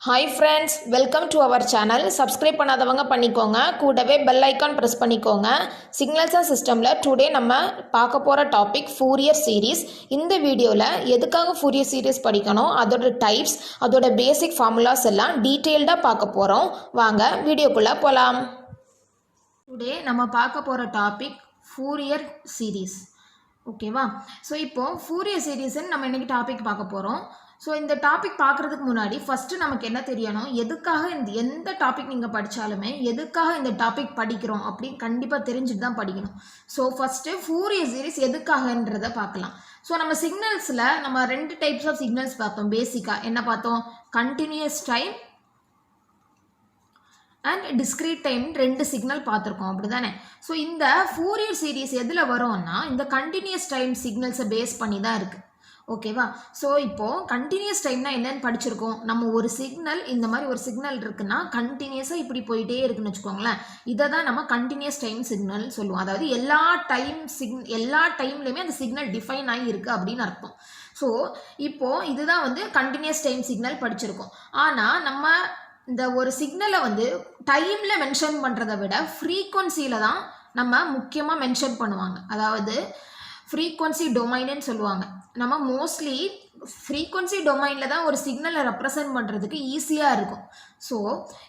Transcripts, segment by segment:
Hi friends, welcome to our channel. Subscribe பண்ணாதவங்க பண்ணிக்கோங்க. கூடவே bell icon press பண்ணிக்கோங்க. Signals and Systemல today நம்ம பார்க்க போற டாபிக் Fourier series. இந்த வீடியோல எதுக்காக Fourier series படிக்கணும், அதோட டைப்ஸ், அதோட பேசிக் ஃபார்முலாஸ் எல்லாம் டீடைல்டா பார்க்க போறோம். வாங்க வீடியோக்குள்ள போலாம். Today நம்ம பார்க்க போற டாபிக் Fourier series. ஓகேவா? ஸோ இப்போ Fourier series நம்ம இன்னைக்கு டாபிக் பார்க்க போறோம். ஸோ இந்த டாபிக் பார்க்குறதுக்கு முன்னாடி ஃபஸ்ட்டு நமக்கு என்ன தெரியணும், எதுக்காக எந்த டாபிக் நீங்கள் படித்தாலுமே எதுக்காக இந்த டாபிக் படிக்கிறோம் அப்படின்னு கண்டிப்பாக தெரிஞ்சுட்டு தான் படிக்கணும். ஸோ ஃபஸ்ட்டு ஃபூரியர் சீரிஸ் எதுக்காகன்றதை பார்க்கலாம். ஸோ நம்ம சிக்னல்ஸில் நம்ம 2 டைப்ஸ் ஆஃப் சிக்னல்ஸ் பார்த்தோம். பேசிக்காக என்ன பார்த்தோம், continuous time and discrete time 2 signal பார்த்துருக்கோம், அப்படி தானே? ஸோ இந்த ஃபூரியர் சீரிஸ் எதில் வரும்னா இந்த கண்டினியூஸ் டைம் சிக்னல்ஸை பேஸ் பண்ணி தான் இருக்குது. ஓகேவா? ஸோ இப்போது கண்டினியூஸ் டைம்னா என்னென்னு படிச்சிருக்கோம். நம்ம ஒரு சிக்னல், இந்த மாதிரி ஒரு சிக்னல் இருக்குன்னா கண்டினியூஸாக இப்படி போயிட்டே இருக்குன்னு வச்சுக்கோங்களேன். இதை தான் நம்ம கண்டினியூஸ் டைம் சிக்னல் சொல்லுவோம். அதாவது எல்லா டைம்லையுமே அந்த சிக்னல் டிஃபைன் ஆகி இருக்குது அப்படின்னு அர்த்தம். ஸோ இப்போது இதுதான் கண்டினியூஸ் டைம் சிக்னல் படிச்சிருக்கோம். ஆனால் நம்ம இந்த ஒரு சிக்னலை டைமில் மென்ஷன் பண்ணுறதை விட ஃப்ரீக்வன்சியில் தான் நம்ம முக்கியமாக மென்ஷன் பண்ணுவாங்க. அதாவது ஃப்ரீக்வன்சி டொமைன்னு சொல்லுவாங்க. நம்ம மோஸ்ட்லி ஃப்ரீக்வன்சி டொமைனில் தான் ஒரு சிக்னலை ரெப்ரசன்ட் பண்ணுறதுக்கு ஈஸியாக இருக்கும். ஸோ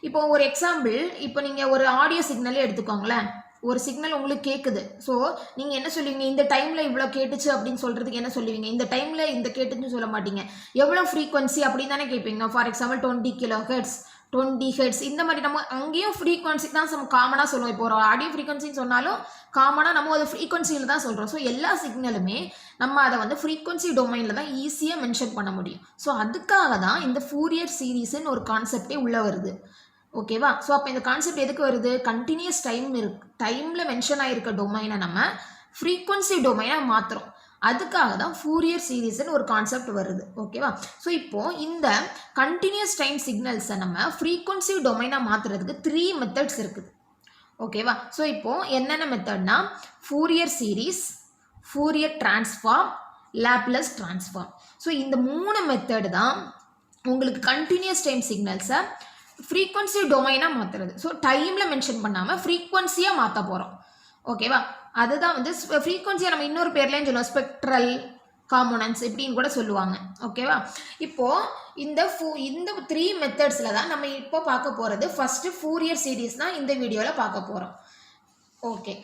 இப்போ ஒரு எக்ஸாம்பிள், இப்போ நீங்கள் ஒரு ஆடியோ சிக்னலே எடுத்துக்கோங்களேன். ஒரு சிக்னல் உங்களுக்கு கேட்குது. ஸோ நீங்கள் என்ன சொல்லுவீங்க, இந்த டைமில் இவ்வளோ கேட்டுச்சு அப்படின்னு சொல்கிறதுக்கு என்ன சொல்லுவீங்க, இந்த டைமில் இந்த கேட்டுச்சுன்னு சொல்ல மாட்டீங்க, எவ்வளோ ஃப்ரீக்வன்சி அப்படின்னு தானே கேட்பீங்க. ஃபார் எக்ஸாம்பிள் 20 kHz 20 Hz இந்த மாதிரி நம்ம அங்கேயும் ஃப்ரீக்வன்சி தான் நம்ம காமனாக சொல்லுவோம். இப்போ ஒரு ஆடியோ ஃப்ரீக்வன்சின்னு சொன்னாலும் காமனாக நம்ம அது ஃப்ரீக்வன்சியில் தான் சொல்கிறோம். ஸோ எல்லா சிக்னலுமே நம்ம அதை ஃப்ரீக்வன்சி டொமைனில் தான் ஈஸியாக மென்ஷன் பண்ண முடியும். ஸோ அதுக்காக தான் இந்த ஃபூரியர் சீரீஸ்ன்னு ஒரு கான்செப்டே உள்ளே வருது. ஓகேவா? ஸோ அப்போ இந்த கான்செப்ட் எதுக்கு வருது, கண்டினியூஸ் டைமில் மென்ஷன் ஆகிருக்க டொமைனை நம்ம ஃப்ரீக்வன்சி டொமைனாக மாற்றுறோம். அதுக்காக தான் ஃபூரியர் சீரீஸ்ன்னு ஒரு கான்செப்ட் வருது. ஓகேவா? ஸோ இப்போது இந்த கண்டினியூஸ் டைம் சிக்னல்ஸை நம்ம ஃப்ரீக்வன்சி டொமைனாக மாற்றுறதுக்கு 3 மெத்தட்ஸ் இருக்குது. ஓகேவா? ஸோ இப்போது என்னென்ன மெத்தட்னா Fourier series, Fourier transform, Laplace transform. So இந்த 3 மெத்தட் தான் உங்களுக்கு கண்டினியூஸ் டைம் சிக்னல்ஸை ஃப்ரீக்வன்சி டொமைனாக மாற்றுறது. ஸோ டைமில் மென்ஷன் பண்ணாமல் ஃப்ரீக்வன்சியாக மாற்ற போகிறோம். ஓகேவா? அதுதான் ஃப்ரீக்வன்சியை நம்ம இன்னொரு பேர்லேயும் சொல்லுவோம், ஸ்பெக்ட்ரல் காம்போனன்ட்ஸ் இப்படின்னு கூட சொல்லுவாங்க. ஓகேவா? இப்போது இந்த 3 மெத்தட்ஸில் தான் நம்ம இப்போ பார்க்க போகிறது. ஃபஸ்ட்டு ஃபூரியர் சீரீஸ் தான் இந்த வீடியோவில் பார்க்க போகிறோம். Okay,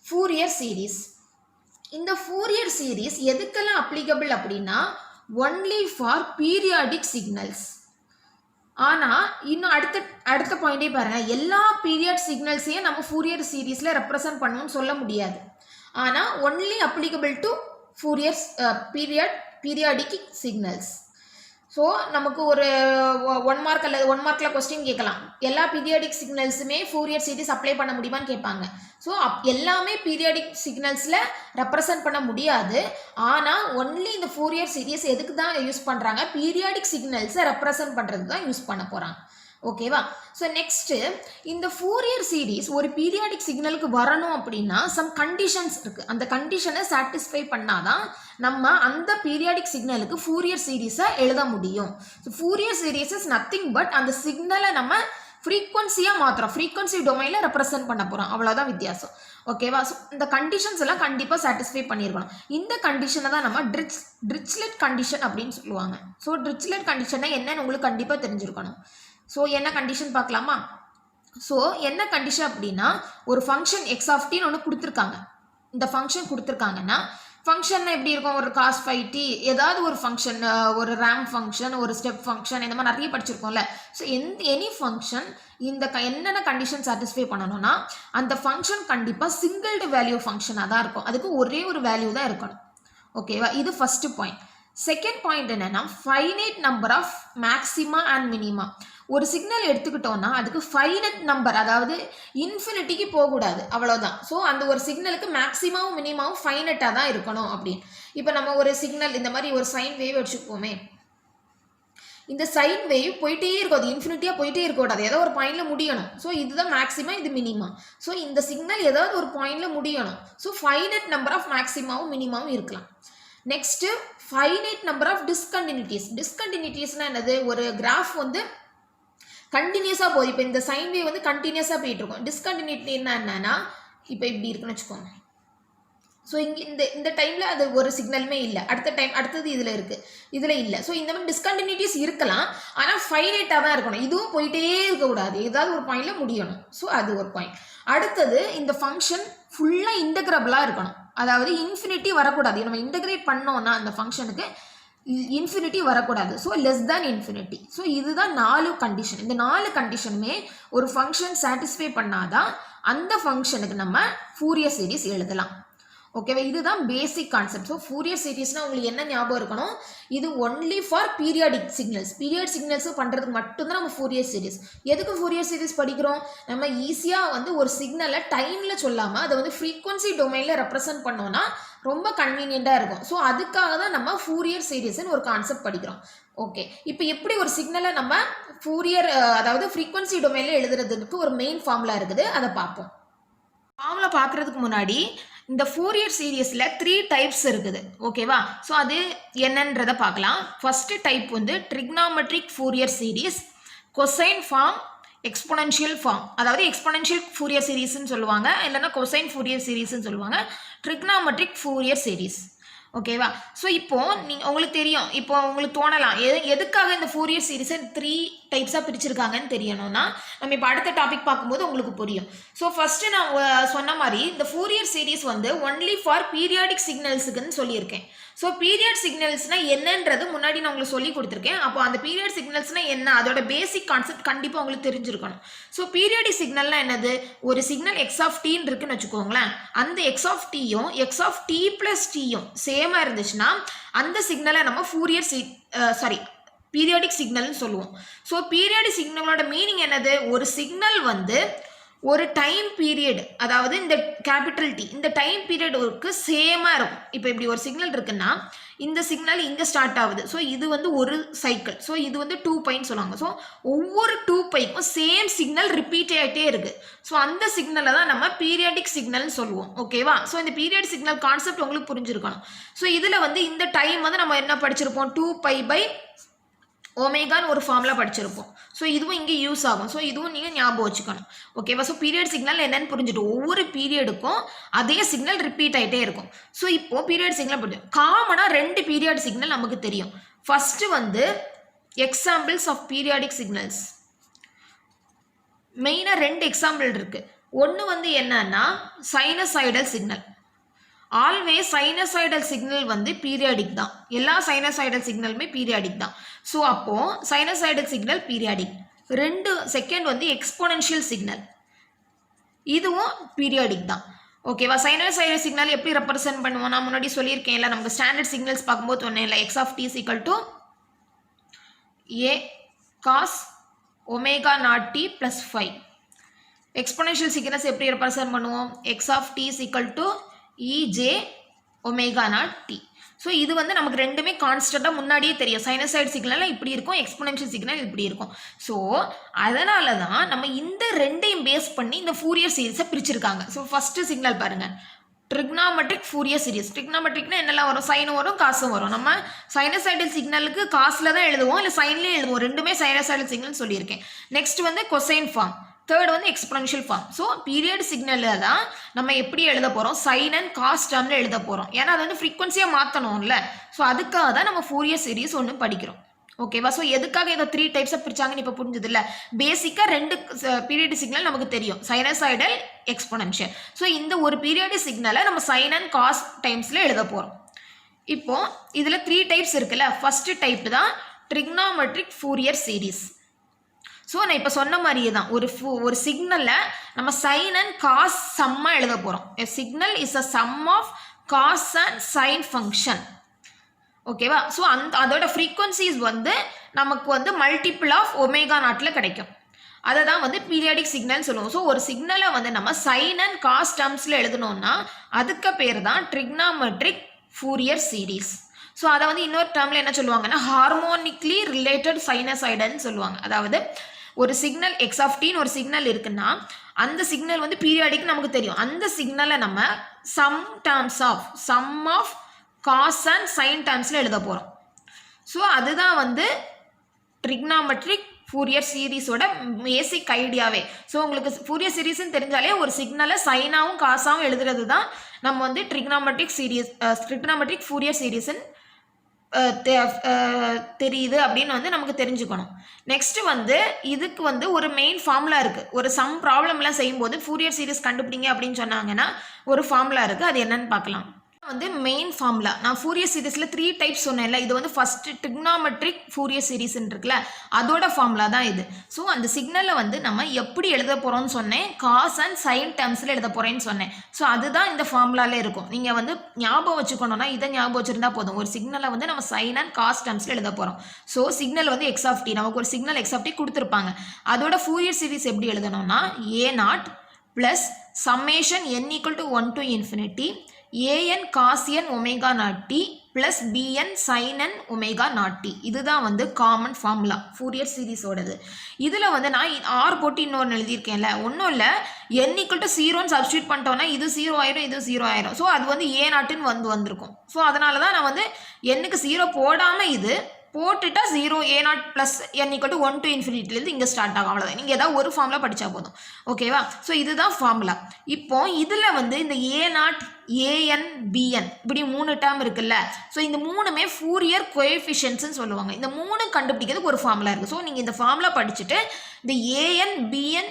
Fourier series. இந்த ஃபூரியர் சீரீஸ் எதுக்கெல்லாம் அப்ளிகபிள் அப்படின்னா ஒன்லி ஃபார் பீரியாடிக் சிக்னல்ஸ். ஆனால் இன்னும் அடுத்த பாயிண்டே பாருங்கள், எல்லா பீரியட் சிக்னல்ஸையும் நம்ம ஃபூரியர் சீரீஸில் ரெப்ரசன்ட் பண்ணணும்னு சொல்ல முடியாது. ஆனால் only applicable to Fourier periodic signals. So நமக்கு ஒரு 1 மார்க் அல்லது 1 மார்க்கில் கொஸ்டின் கேட்கலாம், எல்லா பீரியாடிக் சிக்னல்ஸுமே ஃபூரியர் சீரீஸ் அப்ளை பண்ண முடியுமான்னு கேட்பாங்க. ஸோ எல்லாமே பீரியாடிக் சிக்னல்ஸில் ரெப்ரசன்ட் பண்ண முடியாது. ஆனால் ஒன்லி இந்த ஃபூரியர் சீரீஸ் எதுக்கு தான் யூஸ் பண்ணுறாங்க, பீரியாடிக் சிக்னல்ஸை ரெப்ரசன்ட் பண்ணுறதுக்கு தான் யூஸ் பண்ண போகிறாங்க. ஓகேவா? ஸோ நெக்ஸ்ட்டு இந்த ஃபூரியர் சீரீஸ் ஒரு பீரியாடிக் சிக்னலுக்கு வரணும் அப்படின்னா சம் கண்டிஷன்ஸ் இருக்குது. அந்த கண்டிஷனை சாட்டிஸ்ஃபை பண்ணாதான் நம்ம அந்த பீரியாடிக் சிக்னலுக்கு ஃபூரியர் சீரீஸை எழுத முடியும். So Fourier series is nothing but அந்த சிக்னலை நம்ம ஃப்ரீக்வன்சியாக மாற்றுறோம், ஃப்ரீக்வன்சி டொமைனில் ரெப்ரசன்ட் பண்ண போகிறோம், அவ்வளோதான் வித்தியாசம். ஓகேவா? ஸோ இந்த கண்டிஷன்ஸ் எல்லாம் கண்டிப்பாக சாட்டிஸ்ஃபை பண்ணியிருக்கணும். இந்த கண்டிஷனை தான் நம்ம ட்ரிச்லெட் கண்டிஷன் அப்படின்னு சொல்லுவாங்க. ஸோ ட்ரிச்லெட் கண்டிஷனை என்னன்னு உங்களுக்கு கண்டிப்பாக தெரிஞ்சிருக்கணும். ஸோ என்ன கண்டிஷன் பார்க்கலாமா? ஸோ என்ன கண்டிஷன் அப்படின்னா ஒரு ஃபங்க்ஷன் எக்ஸ் ஆஃப் டின்னு ஒன்று கொடுத்துருக்காங்க. இந்த ஃபங்க்ஷன் கொடுத்துருக்காங்கன்னா ஃபங்க்ஷன் எப்படி இருக்கும், ஒரு cos phi t ஏதாவது ஒரு ஃபங்க்ஷன், ஒரு ரேம்ப் ஃபங்க்ஷன், ஒரு ஸ்டெப் ஃபங்க்ஷன், இந்த மாதிரி நிறைய படிச்சிருக்கோம்ல. ஸோ எனி ஃபங்க்ஷன் இந்த என்னென்ன கண்டிஷன் சாட்டிஸ்ஃபை பண்ணணும்னா அந்த ஃபங்க்ஷன் கண்டிப்பாக சிங்கிள்டு வேல்யூ ஃபங்க்ஷனாக தான் இருக்கும். அதுக்கு ஒரே ஒரு வேல்யூ தான் இருக்கணும். ஓகேவா? இது ஃபஸ்ட்டு பாயிண்ட். செகண்ட் பாயிண்ட் என்னன்னா finite number of maxima and minima. ஒரு சிக்னல் எடுத்துக்கிட்டோம்னா அதுக்கு ஃபைனைட் நம்பர், அதாவது இன்ஃபினிட்டிக்கு போகக்கூடாது, அவ்வளோதான். ஸோ அந்த ஒரு சிக்னலுக்கு மேக்ஸிமாவும் மினிமாவும் ஃபைனைட்டாக தான் இருக்கணும் அப்படின்னு. இப்போ நம்ம ஒரு சிக்னல் இந்த மாதிரி ஒரு சைன் வேவ் வச்சுப்போமே, இந்த சைன் வேவ் போயிட்டே இருக்கும், அது இன்ஃபினிட்டியாக போயிட்டே இருக்கக்கூடாது, ஏதோ ஒரு பாயிண்டில் முடியணும். ஸோ இதுதான் மேக்ஸிமா, இது மினிமா. ஸோ இந்த சிக்னல் ஏதாவது ஒரு பாயிண்டில் முடியணும். ஸோ ஃபைனைட் நம்பர் ஆஃப் மேக்ஸிமாவும் மினிமாவும் இருக்கலாம். Next finite number of discontinuities. டிஸ்கண்டினியூட்டிஸ்னால் என்னது, ஒரு கிராஃப் கண்டினியூஸாக போகுது. இப்போ இந்த சைன் வேவ் வந்து கண்டினியூஸாக போயிட்டு இருக்கும். டிஸ்கண்டினியூட்டி என்னன்னா இப்போ இப்படி இருக்குன்னு வச்சுக்கோங்க. ஸோ இங்கே இந்த டைமில் அது ஒரு சிக்னலுமே இல்லை, அடுத்தது இதில் இருக்குது, இதில் இல்லை. ஸோ இந்த மாதிரி டிஸ்கண்டினியூட்டிஸ் இருக்கலாம், ஆனால் ஃபைனைட்டாக தான் இருக்கணும். இதுவும் போயிட்டே இருக்கக்கூடாது, ஏதாவது ஒரு பாயிண்டில் முடியணும். ஸோ அது ஒரு பாயிண்ட். அடுத்தது இந்த ஃபங்க்ஷன் ஃபுல்லாக இன்டகிரபிளாக இருக்கணும், அதாவது இன்ஃபினிட்டி வரக்கூடாது. நம்ம இன்டகிரேட் பண்ணோன்னா அந்த ஃபங்க்ஷனுக்கு இன்ஃபினிட்டி வரக்கூடாது. So less than infinity. So இதுதான் 4 கண்டிஷன். இந்த 4 கண்டிஷனுமே ஒரு ஃபங்க்ஷன் சாட்டிஸ்ஃபை பண்ணாதான் அந்த ஃபங்க்ஷனுக்கு நம்ம ஃபூரியர் சீரிஸ் எழுதலாம். ஓகேவா, இதுதான் பேசிக் கான்செப்ட். ஸோ ஃபூரியர் சீரிஸ்னால் உங்களுக்கு என்ன ஞாபகம் இருக்கணும், இது only for periodic signals. Period சிக்னல்ஸும் பண்ணுறதுக்கு மட்டும்தான் நம்ம ஃபூரியர் சீரிஸ். எதுக்கு ஃபூரியர் சீரிஸ் படிக்கிறோம், நம்ம ஈஸியாக வந்து ஒரு சிக்னலை டைமில் சொல்லாமல் அதை வந்து ஃப்ரீக்வன்சி டொமைனில் ரெப்ரசன்ட் பண்ணோன்னா ரொம்ப கன்வீனியண்ட்டாக இருக்கும். ஸோ அதுக்காக தான் நம்ம ஃபூரியர் சீரிஸ்ன்னு ஒரு கான்செப்ட் படிக்கிறோம். ஓகே, இப்போ எப்படி ஒரு சிக்னலை நம்ம ஃபூரியர் அதாவது ஃப்ரீக்வன்சி டொமைனில் எழுதுறதுக்கு ஒரு மெயின் ஃபார்முலா இருக்குது, அதை பார்ப்போம். ஃபார்முலா பார்க்குறதுக்கு முன்னாடி இந்த ஃபூரியர் சீரிஸில் 3 டைப்ஸ் இருக்குது. ஓகேவா, ஸோ அது என்னன்றதை பார்க்கலாம். ஃபர்ஸ்ட் டைப் வந்து trigonometric Fourier series, cosine form, exponential form. அதாவது எக்ஸ்பொனென்ஷியல் ஃபூரியர் சீரிஸ்ன்னு சொல்லுவாங்க, இல்லைன்னா கொசைன் ஃபூரியர் சீரிஸ்ன்னு சொல்லுவாங்க. Trigonometric Fourier series. ஓகேவா, ஸோ இப்போ உங்களுக்கு தெரியும், இப்போ உங்களுக்கு தோணலாம் எதுக்காக இந்த ஃபூரியர் சீரிஸை 3 டைப்ஸாக பிரிச்சிருக்காங்கன்னு தெரியணும்னா நம்ம இப்போ அடுத்த டாபிக் பார்க்கும்போது உங்களுக்கு புரியும். ஸோ ஃபர்ஸ்ட்டு நான் சொன்ன மாதிரி இந்த ஃபூரியர் சீரிஸ் வந்து ஒன்லி ஃபார் பீரியாடிக் சிக்னல்ஸுக்குன்னு சொல்லியிருக்கேன். ஸோ பீரியட் சிக்னல்ஸ்னால் என்னன்றது முன்னாடி நான் உங்களுக்கு சொல்லி கொடுத்துருக்கேன். அப்போ அந்த பீரியட் சிக்னல்ஸ்னால் என்ன, அதோட பேசிக் கான்செப்ட் கண்டிப்பாக உங்களுக்கு தெரிஞ்சிருக்கணும். ஸோ பீரியாடிக் சிக்னல்னால் என்னது, ஒரு சிக்னல் எக்ஸ் ஆஃப் டீன்னு இருக்குன்னு வச்சுக்கோங்களேன். அந்த எக்ஸ் ஆஃப் டீயும் எக்ஸ் ஆஃப் டி ப்ளஸ் டீயும் சேமாக இருந்துச்சுன்னா அந்த சிக்னலை நம்ம பீரியாடிக் சிக்னல்னு சொல்லுவோம். ஸோ பீரியாடிக் சிக்னலோட மீனிங் என்னது, ஒரு சிக்னல் வந்து ஒரு டைம் பீரியட், அதாவது இந்த கேபிட்டல் டி இந்த டைம் பீரியடுக்கு சேமாக இருக்கும். இப்போ இப்படி ஒரு சிக்னல் இருக்குன்னா இந்த சிக்னல் இங்கே ஸ்டார்ட் ஆகுது. ஸோ இது வந்து ஒரு சைக்கிள். ஸோ இது வந்து 2 பைன்னு சொல்லுவாங்க. ஸோ ஒவ்வொரு 2 பைக்கும் சேம் சிக்னல் ரிப்பீட் ஆகிட்டே இருக்குது. ஸோ அந்த சிக்னலை தான் நம்ம பீரியாடிக் சிக்னல்னு சொல்லுவோம். ஓகேவா, ஸோ இந்த பீரியட் சிக்னல் கான்செப்ட் உங்களுக்கு புரிஞ்சிருக்கணும். ஸோ இதில் வந்து இந்த டைம் வந்து நம்ம என்ன படிச்சிருப்போம், 2π/ω ஒரு ஃபார்முலா படிச்சிருப்போம். ஸோ இதுவும் இங்கே யூஸ் ஆகும். ஸோ இதுவும் நீங்கள் ஞாபகம் வச்சுக்கணும். ஓகேவா, ஸோ பீரியட் சிக்னல் என்னன்னு புரிஞ்சுட்டு ஒவ்வொரு பீரியடுக்கும் அதே சிக்னல் ரிப்பீட் ஆகிட்டே இருக்கும். ஸோ இப்போ பீரியட் சிக்னல் புரியும். காமனாக 2 பீரியட் சிக்னல் நமக்கு தெரியும். ஃபர்ஸ்ட் வந்து எக்ஸாம்பிள்ஸ் ஆஃப் பீரியாடிக் சிக்னல்ஸ். மெயினாக 2 எக்ஸாம்பிள் இருக்குது. ஒன்று வந்து என்னன்னா sinusoidal signal. Always sinusoidal signal வந்து பீரியாடிக் தான். எல்லா சைனசாய்டல் சிக்னலுமே பீரியாடிக் தான். ஸோ அப்போது சைனசாய்டல் சிக்னல் பீரியாடிக். செகண்ட் வந்து எக்ஸ்பொனென்ஷியல் சிக்னல், இதுவும் பீரியாடிக் தான். ஓகேவா, சைனசாய்டல் சிக்னல் எப்படி ரெப்ரசென்ட் பண்ணுவோம், நான் முன்னாடி சொல்லியிருக்கேன்ல, நமக்கு ஸ்டாண்டர்ட் சிக்னல்ஸ் பார்க்கும்போது ஒன்றும் இல்லை, x of t equal to a cos ω0t + 5. Exponential signals எப்படி ரெப்ரசென்ட் பண்ணுவோம், x of t equal to ej⍵0t. So இது வந்து நமக்கு ரெண்டுமே கான்ஸ்டண்ட்டாக முன்னாடியே தெரியும். சைனசாய்டு சிக்னல் இப்படி இருக்கும், எக்ஸ்பொனென்ஷியல் சிக்னல் இப்படி இருக்கும். ஸோ அதனால தான் நம்ம இந்த ரெண்டையும் பேஸ் பண்ணி இந்த ஃபூரியர் சீரிஸை பிரிச்சிருக்காங்க. ஸோ ஃபஸ்ட்டு சிக்னல் பாருங்கள், ட்ரிக்னாமெட்ரிக் ஃபூரியர் சீரிஸ். ட்ரிக்னாமெட்ரிக்னா என்னெல்லாம் வரும், சைனும் வரும் காசும் வரும். நம்ம சைனசாய்டல் சிக்னலுக்கு காசில் தான் எழுதுவோம், இல்லை சைன்லேயே எழுதுவோம். ரெண்டுமே சைனசாய்டல் சிக்னல் சொல்லியிருக்கேன். நெக்ஸ்ட் வந்து கொசைன் ஃபார்ம், தேர்ட் வந்து எக்ஸ்பொனென்ஷியல் ஃபார்ம். ஸோ பீரியட் சிக்னலில் தான் நம்ம எப்படி எழுத போகிறோம், சைன் அண்ட் காஸ் டேர்மில் எழுத போகிறோம். ஏன்னா அது வந்து ஃப்ரீக்வன்சியாக மாற்றணும்ல. ஸோ அதுக்காக தான் நம்ம ஃபூரியர் சீரிஸ் ஒன்று படிக்கிறோம். ஓகேவா, ஸோ எதுக்காக இந்த 3 டைப்ஸாக பிரிச்சாங்கன்னு இப்போ புரிஞ்சது இல்லை. பேசிக்காக 2 பீரியட் சிக்னல் நமக்கு தெரியும், சைனசாய்டல், எக்ஸ்பொனென்ஷியல். ஸோ இந்த ஒரு பீரியட் சிக்னலை நம்ம சைன் அண்ட் காஸ் டைம்ஸில் எழுத போகிறோம். இப்போ இதில் 3 டைப்ஸ் இருக்குல்ல. ஃபர்ஸ்ட் டைப் தான் ட்ரிக்னாமெட்ரிக் ஃபூரியர் சீரிஸ். ஸோ நான் இப்போ சொன்ன மாதிரியே தான் ஒரு சிக்னலில் நம்ம சைன் அண்ட் காஸ் சம்மாக எழுத போகிறோம். A signal is a sum of cos and sine function. ஓகேவா, ஸோ அதோட ஃப்ரீக்வன்சிஸ் வந்து நமக்கு வந்து மல்டிபிள் ஆஃப் ω0 கிடைக்கும். அதை தான் வந்து பீரியாடிக் சிக்னல் சொல்லுவோம். ஸோ ஒரு சிக்னலை வந்து நம்ம சைன் அண்ட் காஸ் டேர்ம்ஸில் எழுதணும்னா அதுக்கு பேர் தான் ட்ரிக்னாமெட்ரிக் ஃபூரியர் சீரிஸ். ஸோ அதை வந்து இன்னொரு டேர்மில் என்ன சொல்லுவாங்கன்னா ஹார்மோனிக்லி ரிலேட்டட் சைனசாய்டல்னு சொல்லுவாங்க. அதாவது ஒரு சிக்னல் எக்ஸ் ஆஃப் டின்னு ஒரு சிக்னல் இருக்குன்னா அந்த சிக்னல் வந்து பீரியாடிக் நமக்கு தெரியும். அந்த சிக்னலை நம்ம sum of cos and sine டேர்ம்ஸில் எழுத போகிறோம். ஸோ அதுதான் வந்து ட்ரிக்னாமெட்ரிக் ஃபூரியர் சீரிஸோட பேசிக் ஐடியாவே. ஸோ உங்களுக்கு ஃபூரியர் சீரிஸ்ன்னு தெரிஞ்சாலே ஒரு சிக்னலை சைனாவும் காசாவும் எழுதுறது தான் நம்ம வந்து ட்ரிக்னாமெட்ரிக் ஃபூரியர் சீரிஸ்ன்னு தெரியுது அப்படின்னு வந்து நமக்கு தெரிஞ்சுக்கணும். நெக்ஸ்ட் வந்து இதுக்கு வந்து ஒரு மெயின் ஃபார்முலா இருக்குது. ஒரு சம் ப்ராப்ளம்லாம் செய்யும்போது ஃபூரியர் சீரிஸ் கண்டுபிடிங்க அப்படின்னு சொன்னாங்கன்னா ஒரு ஃபார்முலா இருக்குது. அது என்னன்னு பார்க்கலாம். வந்து மெயின் ஃபார்முலா நான் ஃபூரியர் சீரிஸில் 3 டைப்ஸ் சொன்னேன்ல, இது வந்து ஃபஸ்ட்டு ட்ரிக்னாமெட்ரிக் ஃபூரியர் சீரிஸ்ன்னு இருக்குல்ல, அதோட ஃபார்முலா தான் இது. ஸோ அந்த சிக்னலை வந்து நம்ம எப்படி எழுத போகிறோம்னு சொன்னேன், காஸ் அண்ட் சைன் டேர்ம்ஸில் எழுத போகிறேன்னு சொன்னேன். ஸோ அதுதான் இந்த ஃபார்முலாவில் இருக்கும். நீங்கள் வந்து ஞாபகம் வச்சுக்கணும்னா இதை ஞாபகம் வச்சுருந்தா போதும். ஒரு சிக்னலை வந்து நம்ம சைன் அண்ட் காஸ் டேர்ம்ஸில் எழுத போகிறோம். ஸோ சிக்னல் வந்து எக்ஸ் ஆஃப் டி, நமக்கு ஒரு சிக்னல் எக்ஸ் ஆஃப் டி கொடுத்துருப்பாங்க. அதோட ஃபூரியர் சீரிஸ் எப்படி எழுதணும்னா A0 plus summation n = 1 to infinity an cos n omega naught t plus bn sin n omega naught t. இதுதான் வந்து காமன் ஃபார்முலா ஃபூரியர் சீரிஸோடது. இதில் வந்து நான் ஆர் போட்டு இன்னொன்று எழுதியிருக்கேன்ல, ஒன்றும் இல்லை, n = 0ன்னு சப்ஸ்டியூட் பண்ணிட்டோன்னா இது 0 ஆயிரும், இது 0 ஆயிரும். ஸோ அது வந்து A0ன்னு வந்திருக்கும். ஸோ அதனால தான் நான் வந்து n-க்கு 0 போடாமல் இது போட்டுட்டா 0 A0 plus n = 1 to infinity இங்கே ஸ்டார்ட் ஆகும். அவ்வளோதான். நீங்கள் ஏதாவது ஒரு ஃபார்முலா படித்தா போதும். ஓகேவா? ஸோ இதுதான் ஃபார்முலா. இப்போ இதில் வந்து இந்த A0 an bn இப்படி 3 டேர்ம் இருக்குல்ல, ஸோ இந்த 3மே ஃபூரியர் கோஎஃபிஷியன்ட்ஸ்னு சொல்லுவாங்க. இந்த 3 கண்டுபிடிக்கிறதுக்கு ஒரு ஃபார்முலா இருக்குது. ஸோ நீங்கள் இந்த ஃபார்முலா படிச்சுட்டு இந்த an bn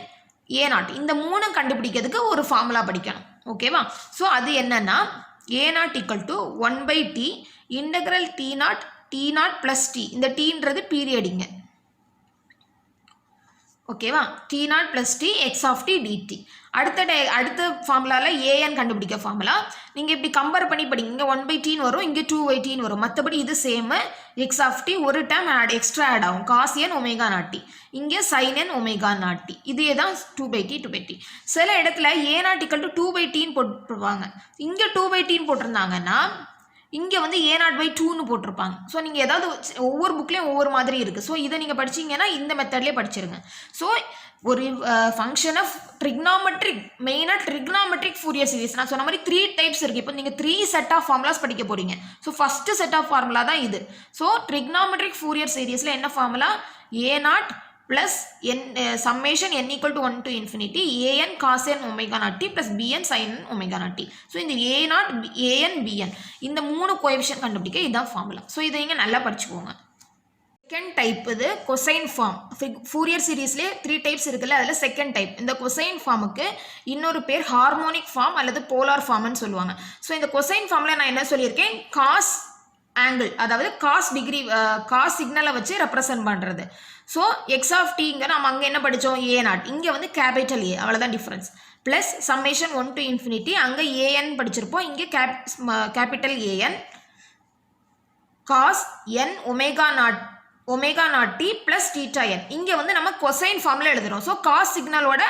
A0 இந்த 3 கண்டுபிடிக்கிறதுக்கு ஒரு ஃபார்முலா படிக்கணும். ஓகேவா? ஸோ அது என்னன்னா A0 = 1/t integral t0 plus t. இந்த tன்றது பீரியடிங்க. ஓகேவா? t0 plus t x of t dt. அடுத்த ஃபார்முலாவில் an கண்டுபிடிக்க ஃபார்முலா நீங்கள் இப்படி கம்பேர் பண்ணி படிங்க. இங்கே 1/tன்னு வரும், இங்கே 2/tன்னு வரும். மற்றபடி இது சேமு. x of t ஒரு டேர்ம் எக்ஸ்ட்ரா ஆட் ஆகும், cos n omega naught t. இங்கே sin n omega naught t. இதே தான் 2/t. சில இடத்துல A0 = 2/tன்னு போட்டுருவாங்க. இங்கே 2/tன்னு போட்டிருந்தாங்கன்னா இங்கே வந்து A0/2ன்னு போட்டிருப்பாங்க. ஸோ நீங்கள் ஏதாவது ஒவ்வொரு புக்லேயும் ஒவ்வொரு மாதிரி இருக்குது. ஸோ இதை நீங்கள் படிச்சிங்கன்னா இந்த மெத்தட்லேயே படிச்சிருங்க. ஸோ ஒரு ஃபங்க்ஷன் ஆஃப் மெயினாக ட்ரிக்னாமெட்ரிக் ஃபூரியர் சீரிஸ் நான் சொன்ன மாதிரி 3 டைப்ஸ் இருக்குது. இப்போ நீங்கள் 3 செட் ஆஃப் ஃபார்முலாஸ் படிக்க போகிறீங்க. So first set of formula தான் இது. ஸோ ட்ரிக்னாமெட்ரிக் ஃபூரியர் சீரிஸில் என்ன formula? A0 plus summation n = 1 to infinity an cos n omega naught t plus bn sin n omega naught t. So இந்த A0 an bn இந்த 3 coefficient கண்டுபிடிக்க இதுதான் formula. So இதை நீங்கள் நல்லா படிச்சுக்கோங்க. செகண்ட் டைப் இது கொசைன் ஃபார்ம். ஃபூரியர் சீரிஸ்லேயே 3 டைப்ஸ் இருக்குல்ல, அதில் செகண்ட் டைப். இந்த கொசைன் ஃபார்முக்கு இன்னொரு பேர் ஹார்மோனிக் ஃபார்ம் அல்லது போலார் ஃபார்ம்னு சொல்லுவாங்க. ஸோ இந்த கொசைன் ஃபார்மில் நான் என்ன சொல்லியிருக்கேன், காஸ் ஆங்கிள், அதாவது காஸ் டிகிரி, காஸ் சிக்னலை வச்சு ரெப்ரசன்ட் பண்ணுறது. ஸோ எக்ஸ் ஆஃப் டிங்க நம்ம அங்கே என்ன படித்தோம், A0, இங்கே வந்து கேபிட்டல் A, அவ்வளோதான் difference. Plus summation 1 to infinity, அங்கே an படிச்சிருப்போம், இங்கே capital an cos n omega naught t plus theta n. இங்கே வந்து நம்ம கொசைன் ஃபார்மில் எழுதுகிறோம். ஸோ காஸ் சிக்னலோட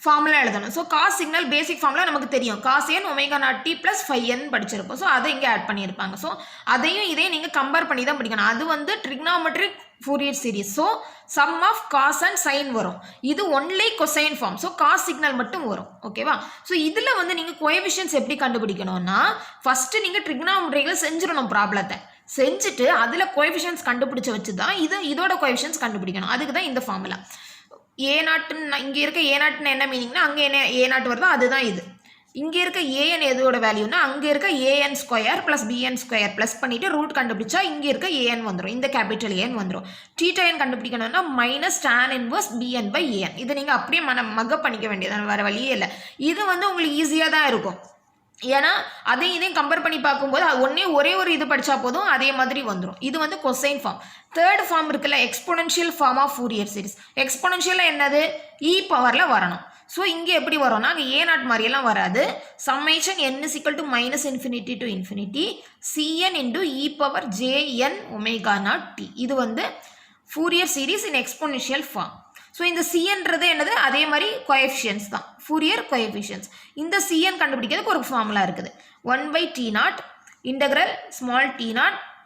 ஃபார்முலா எழுதணும். So cos signal basic formula நமக்கு தெரியும், cos n omega naught t plus 5n படிச்சிருப்போம். ஸோ அதை இங்கே ஆட் பண்ணியிருப்பாங்க. ஸோ அதையும் இதையும் நீங்கள் கம்பேர் பண்ணி தான் படிக்கணும். அது வந்து trigonometric Fourier series. So sum of cos and sine வரும். இது only cosine form. So cos signal மட்டும் வரும். ஓகேவா? ஸோ இதில் வந்து நீங்கள் கோஎஃபிஷியன்ட்ஸ் எப்படி கண்டுபிடிக்கணும்னா, ஃபஸ்ட்டு நீங்கள் ட்ரிக்னாமெட்ரியில் செஞ்சிடணும் ப்ராப்ளத்தை. செஞ்சுட்டு அதில் கோஎஃபிஷியன்ட்ஸ் கண்டுபிடிச்ச வச்சு தான் இதோட கோஎஃபிஷியன்ட்ஸ் கண்டுபிடிக்கணும். அதுக்கு தான் இந்த ஃபார்முலா. A0 இங்கே இருக்க A0 என்ன மீனிங்னா அங்கே என்ன A0 வருதோ அதுதான் இது. இங்கே இருக்க an எதோட வேல்யூனா அங்கே இருக்க an² ப்ளஸ் bn² ப்ளஸ் பண்ணிவிட்டு ரூட் கண்டுபிடிச்சா இங்கே இருக்க an வந்துடும், இந்த கேபிட்டல் an வந்துடும். θn கண்டுபிடிக்கணும்னா மைனஸ் tan இன்வர்ஸ் bn/an. இதை நீங்கள் அப்படியே மக்கப் பண்ணிக்க வேண்டியது, வேறு வழியே இல்லை. இது வந்து உங்களுக்கு ஈஸியாக தான் இருக்கும். ஏன்னா அதையும் இதையும் கம்பேர் பண்ணி பார்க்கும்போது ஒரே ஒரு இது படித்தா போதும், அதே மாதிரி வந்துடும். இது வந்து கொசைன் ஃபார்ம். தேர்ட் ஃபார்ம் இருக்குல்ல, exponential form of Fourier series. எக்ஸ்பொனென்ஷியலில் என்னது, e பவரில் வரணும். ஸோ இங்கே எப்படி வரும்னா அங்கே A0 மாதிரியெல்லாம் வராது. Summation n -∞ to infinity cn into e power jn omega naught t. இது வந்து ஃபூரியர் சீரிஸ் இன் எக்ஸ்பொனென்ஷியல் ஃபார்ம். ஸோ இந்த சிஎன்றது என்னது, அதே மாதிரி கோஎஃபிஷியன்ஸ் தான், ஃபூரியர் கோஎஃபிஷியன்ஸ். இந்த சிஎன் கண்டுபிடிக்கிறதுக்கு ஒரு ஃபார்முலா இருக்குது. 1/t0 integral small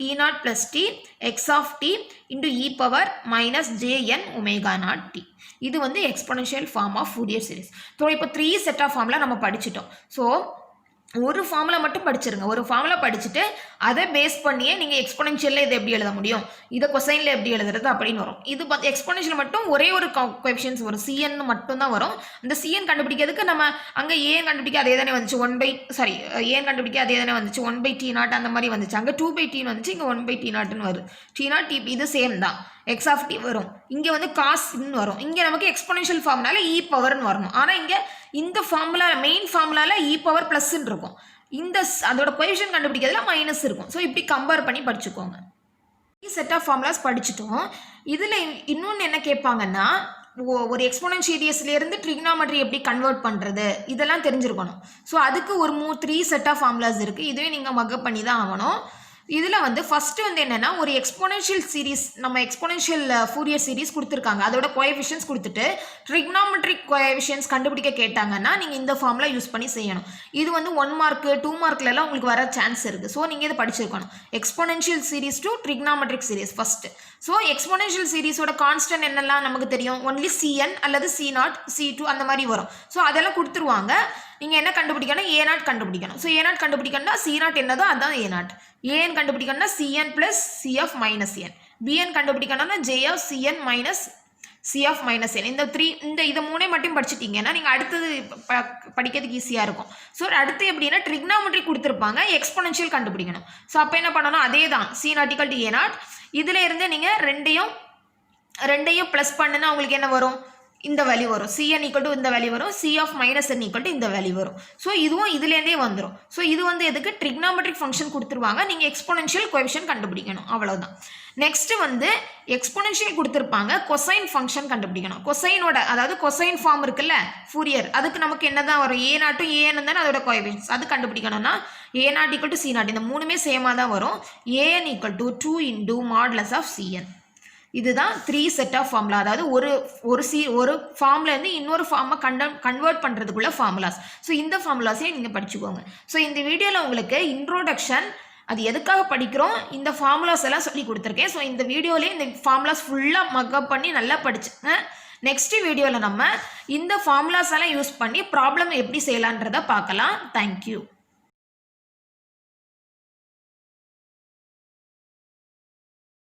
t0 plus t x of t into e power minus jn omega naught t. இது வந்து exponential form of Fourier series. So இப்போ 3 செட் ஆஃப் ஃபார்முலா நம்ம படிச்சிட்டோம். So ஒரு formula மட்டும் படிச்சிருங்க. ஒரு ஃபார்முலா படிச்சுட்டு அதை பேஸ் பண்ணியே நீங்கள் எக்ஸ்பொனென்ஷியலில் இது எப்படி எழுத முடியும், இதை கொசைனில் எப்படி எழுதுறது அப்படின்னு வரும். இது எக்ஸ்பொனென்ஷியல் மட்டும் ஒரே ஒரு கோஎஃபிஷியன்ட்ஸ் வரும், cn மட்டும் தான் வரும். இந்த cn கண்டுபிடிக்கிறதுக்கு நம்ம அங்கே ஏன் கண்டுபிடிக்க அதே தானே வந்துச்சு, ஏன் கண்டுபிடிக்க அதே தானே வந்துச்சு, 1/t0 அந்த மாதிரி வந்துச்சு. அங்கே 2/t வந்துச்சு, இங்கே 1/t0ன்னு வருது. t0 t இது சேம் தான். x of t வரும், இங்கே வந்து cos வரும். இங்கே நமக்கு எக்ஸ்பொனென்ஷியல் ஃபார்முலால e பவர்னு வரணும். ஆனால் இங்கே இந்த ஃபார்முலா மெயின் ஃபார்முலால e பவர் ப்ளஸ்ன்னு இருக்கும். இந்த அதோட கோஎஃபிஷியன்ட் கண்டுபிடிக்கிறதுல மைனஸ் இருக்கும். ஸோ இப்படி கம்பேர் பண்ணி படிச்சுக்கோங்க. செட் ஆஃப் ஃபார்முலாஸ் படிச்சுட்டோம். இதில் இன்னொன்று என்ன கேட்பாங்கன்னா, ஒரு எக்ஸ்போனன்ட் சீரியஸ்லேருந்து ட்ரிக்னாமெட்ரி எப்படி கன்வெர்ட் பண்ணுறது இதெல்லாம் தெரிஞ்சிருக்கணும். ஸோ அதுக்கு ஒரு 3 செட் ஆஃப் ஃபார்முலாஸ் இருக்குது. இதுவே நீங்கள் மக்கப் பண்ணி தான் ஆகணும். இதில் வந்து ஃபஸ்ட்டு வந்து என்னென்னா, ஒரு எக்ஸ்போனென்ஷியல் சீரீஸ் நம்ம எக்ஸ்போனென்ஷியல் ஃபூரியர் சீரீஸ் கொடுத்துருக்காங்க, அதோட கோஎஃபிஷியன்ஸ் கொடுத்துட்டு ட்ரிக்னாமெட்ரிக் கோஎஃபிஷியன்ஸ் கண்டுபிடிக்க கேட்டாங்கன்னா நீங்கள் இந்த ஃபார்முலா யூஸ் பண்ணி செய்யணும். இது வந்து 1 மார்க் 2 மார்க்லலாம் உங்களுக்கு வர சான்ஸ் இருக்குது. ஸோ நீங்கள் இதை படிச்சிருக்கணும். Exponential series to trigonometric series first. So exponential சீரீஸோட கான்ஸ்டன்ட் என்னெல்லாம் நமக்கு தெரியும், ஒன்லி cn அல்லது c0 c2 அந்த மாதிரி வரும். ஸோ அதெல்லாம் கொடுத்துருவாங்க. நீங்கள் என்ன கண்டுபிடிக்கணும், a0 கண்டுபிடிக்கணும். ஸோ a0 கண்டுபிடிக்கணும்னா c0 என்னதோ அதுதான் a0. an கண்டுபிடிக்கணும்னா cn plus c of minus n. bn கண்டுபிடிக்கணும்னா j of cn minus c of minus n. இந்த மூணே மட்டும் படிச்சிட்டிங்கன்னா நீங்கள் அடுத்தது படிக்கிறதுக்கு ஈஸியாக இருக்கும். ஸோ அடுத்து எப்படின்னா, ட்ரிக்னாமெட்ரி கொடுத்துருப்பாங்க, எக்ஸ்பொனென்ஷியல் கண்டுபிடிக்கணும். ஸோ அப்போ என்ன பண்ணணும், அதே தான் c0 equal to a0. இதில் இருந்து நீங்கள் ரெண்டையும் ப்ளஸ் பண்ணுன்னா உங்களுக்கு என்ன வரும், இந்த வேல்யூ வரும். cn equal to இந்த வேல்யூ வரும், c of minus n equal to இந்த வேல்யூ வரும். ஸோ இதுவும் இதுலேருந்தே வந்துடும். ஸோ இது வந்து எதுக்கு, ட்ரிக்னாமெட்ரிக் ஃபங்க்ஷன் கொடுத்துருவாங்க, நீங்கள் எக்ஸ்பொனென்ஷியல் கோஎஃபிஷியன்ட் கண்டுபிடிக்கணும், அவ்வளோதான். நெக்ஸ்ட் வந்து எக்ஸ்பொனென்ஷியல் கொடுத்துருப்பாங்க, கொசைன் ஃபங்க்ஷன் கண்டுபிடிக்கணும். கொசைனோட அதாவது கொசைன் ஃபார்ம் இருக்குல்ல ஃபூரியர், அதுக்கு நமக்கு என்ன தான் வரும், a0 to an தானே அதோட கோஎஃபிஷியன்ட்ஸ். அது கண்டுபிடிக்கணும்னா a0 equal to c0, இந்த மூணுமே சேமாக தான் வரும். an equal to 2 into modulus of cn. இதுதான் 3 செட் ஆஃப் ஃபார்முலா. அதாவது ஒரு ஃபார்ம்லேருந்து இன்னொரு ஃபார்மை கன்வெர்ட் பண்ணுறதுக்குள்ள ஃபார்முலாஸ். ஸோ இந்த ஃபார்முலாஸையும் நீங்கள் படிச்சுக்கோங்க. ஸோ இந்த வீடியோவில் உங்களுக்கு இன்ட்ரோடக்ஷன், அது எதுக்காக படிக்கிறோம், இந்த ஃபார்முலாஸ் எல்லாம் சொல்லி கொடுத்துருக்கேன். ஸோ இந்த வீடியோலேயே இந்த ஃபார்முலாஸ் ஃபுல்லாக மக்கப் பண்ணி நல்லா படிச்சுங்க. நெக்ஸ்ட் வீடியோவில் நம்ம இந்த ஃபார்முலாஸ் எல்லாம் யூஸ் பண்ணி ப்ராப்ளம் எப்படி செய்யலான்றதை பார்க்கலாம். தேங்க்யூ.